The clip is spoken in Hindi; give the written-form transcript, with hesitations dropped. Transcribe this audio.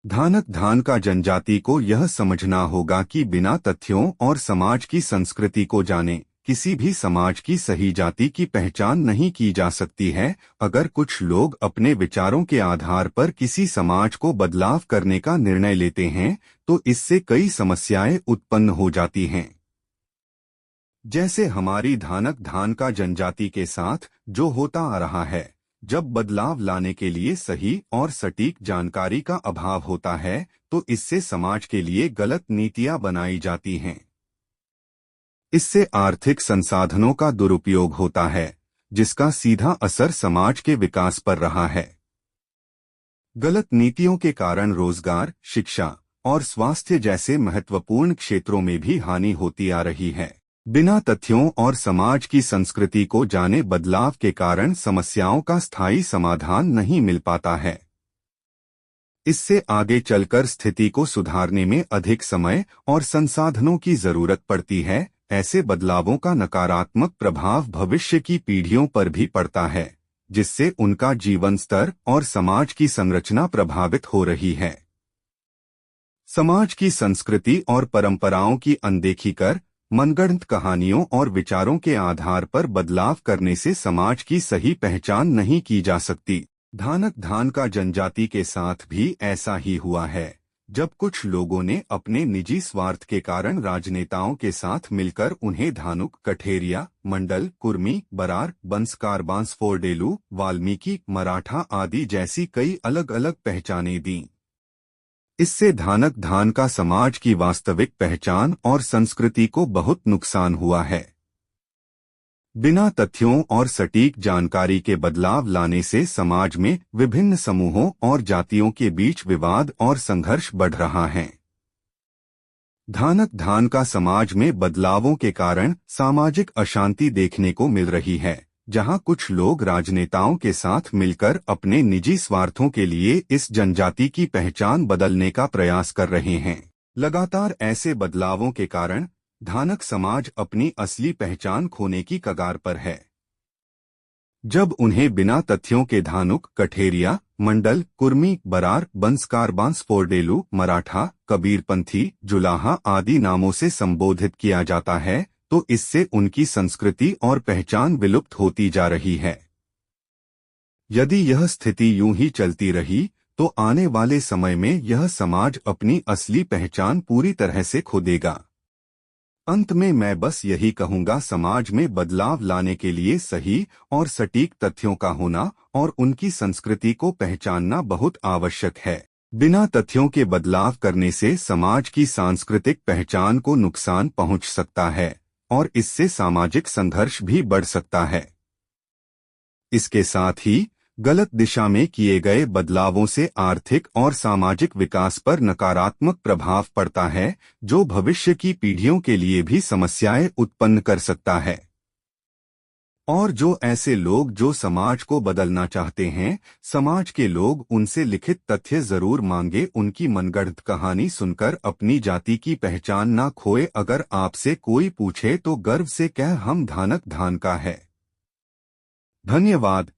धानक धान का जनजाति को यह समझना होगा कि बिना तथ्यों और समाज की संस्कृति को जाने किसी भी समाज की सही जाति की पहचान नहीं की जा सकती है। अगर कुछ लोग अपने विचारों के आधार पर किसी समाज को बदलाव करने का निर्णय लेते हैं तो इससे कई समस्याएं उत्पन्न हो जाती हैं। जैसे हमारी धानक धान का जनजाति के साथ जो होता आ रहा है, जब बदलाव लाने के लिए सही और सटीक जानकारी का अभाव होता है तो इससे समाज के लिए गलत नीतियां बनाई जाती हैं। इससे आर्थिक संसाधनों का दुरुपयोग होता है, जिसका सीधा असर समाज के विकास पर रहा है। गलत नीतियों के कारण रोजगार, शिक्षा और स्वास्थ्य जैसे महत्वपूर्ण क्षेत्रों में भी हानि होती आ रही है। बिना तथ्यों और समाज की संस्कृति को जाने बदलाव के कारण समस्याओं का स्थायी समाधान नहीं मिल पाता है। इससे आगे चलकर स्थिति को सुधारने में अधिक समय और संसाधनों की जरूरत पड़ती है। ऐसे बदलावों का नकारात्मक प्रभाव भविष्य की पीढ़ियों पर भी पड़ता है, जिससे उनका जीवन स्तर और समाज की संरचना प्रभावित हो रही है। समाज की संस्कृति और परंपराओं की अनदेखी कर मनगढ़ंत कहानियों और विचारों के आधार पर बदलाव करने से समाज की सही पहचान नहीं की जा सकती। धानक धान का जनजाति के साथ भी ऐसा ही हुआ है, जब कुछ लोगों ने अपने निजी स्वार्थ के कारण राजनेताओं के साथ मिलकर उन्हें धानुक, कठेरिया, मंडल, कुर्मी, बरार, बंसकार, बांसफोरडेलू, वाल्मीकि, मराठा आदि जैसी कई अलग अलग पहचानें दी। इससे धानक धान का समाज की वास्तविक पहचान और संस्कृति को बहुत नुकसान हुआ है। बिना तथ्यों और सटीक जानकारी के बदलाव लाने से समाज में विभिन्न समूहों और जातियों के बीच विवाद और संघर्ष बढ़ रहा है। धानक धान का समाज में बदलावों के कारण सामाजिक अशांति देखने को मिल रही है, जहां कुछ लोग राजनेताओं के साथ मिलकर अपने निजी स्वार्थों के लिए इस जनजाति की पहचान बदलने का प्रयास कर रहे हैं। लगातार ऐसे बदलावों के कारण धानक समाज अपनी असली पहचान खोने की कगार पर है। जब उन्हें बिना तथ्यों के धानुक, कठेरिया, मंडल, कुर्मी, बरार, बंसकार, बांसफोरडेलू, मराठा, कबीरपंथी, जुलाहा आदि नामों से संबोधित किया जाता है तो इससे उनकी संस्कृति और पहचान विलुप्त होती जा रही है। यदि यह स्थिति यूं ही चलती रही तो आने वाले समय में यह समाज अपनी असली पहचान पूरी तरह से खो देगा। अंत में मैं बस यही कहूंगा, समाज में बदलाव लाने के लिए सही और सटीक तथ्यों का होना और उनकी संस्कृति को पहचानना बहुत आवश्यक है। बिना तथ्यों के बदलाव करने से समाज की सांस्कृतिक पहचान को नुकसान पहुंच सकता है और इससे सामाजिक संघर्ष भी बढ़ सकता है। इसके साथ ही गलत दिशा में किए गए बदलावों से आर्थिक और सामाजिक विकास पर नकारात्मक प्रभाव पड़ता है, जो भविष्य की पीढ़ियों के लिए भी समस्याएं उत्पन्न कर सकता है। और जो ऐसे लोग जो समाज को बदलना चाहते हैं, समाज के लोग उनसे लिखित तथ्य जरूर मांगे, उनकी मनगढ़ंत कहानी सुनकर अपनी जाति की पहचान ना खोए। अगर आपसे कोई पूछे तो गर्व से कह हम धानक धान का है। धन्यवाद।